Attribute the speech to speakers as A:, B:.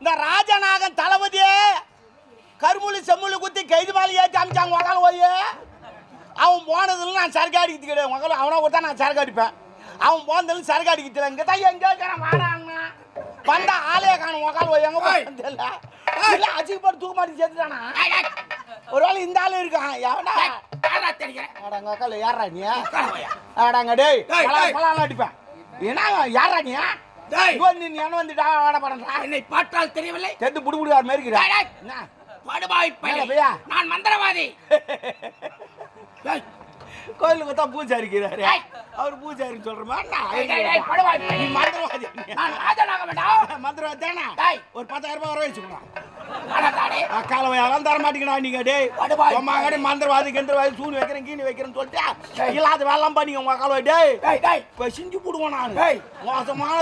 A: இந்த ராஜநாகன் தளபதியே கருமுழி செம்முழி குத்தி கைது மேலே ஏற்றி அமிச்சாங்க உக்கால போய் அவன் போனதுல நான் சரக்கு அடிக்கிறது கிடையாது உக்கால அவனை கொடுத்தா நான் சரக்கு அடிப்பேன் அவன் போனதுல சரக்கு அடிக்கிறது இங்கே தான் எங்கே இருக்கிறான் வாடாங்க வந்தா ஆளே காணும் உக்கால போய் எங்கே போய் இல்லை அச்சுக்கு தூக்க மாட்டி சேர்த்துட்டானா ஒருவேளை இந்த ஆளு இருக்கான் எவனா அடங்க உக்கால யாரா நீ அடங்க டேய் பலாம் அடிப்பேன் என்ன யாரா நீ நீ என்ன வந்துட்டா வாட படன்றா
B: என்னை பார்த்தால் தெரியவில்லை
A: சேர்த்து புடி புடி மாதிரி இருக்கிறா என்ன
B: படுபாய் பையா நான் மந்திரவாதி
A: கோயிலுக்கு தான் பூஜாரி இருக்கிறாரு அவர் பூஜாரின்னு சொல்றமா நீ மந்திரவாதி
B: நான் ராஜனாக வேண்டாம்
A: மந்திரவாதி தானே ஒரு 10,000 ரூபாய் வர வச்சுக்கணும் காலை எல்லாம் தர மாட்டேங்கடா நீங்க டேய் உமாங்கடி மந்திரவாதி கெந்திரவாதி சூனி வைக்கிறேன் கீனி வைக்கிறேன்னு சொல்லிட்டு இல்லாத வேலாம் பண்ணிங்க உங்க காலை டேய் இப்போ செஞ்சு போடுவோம் நான் மோசமான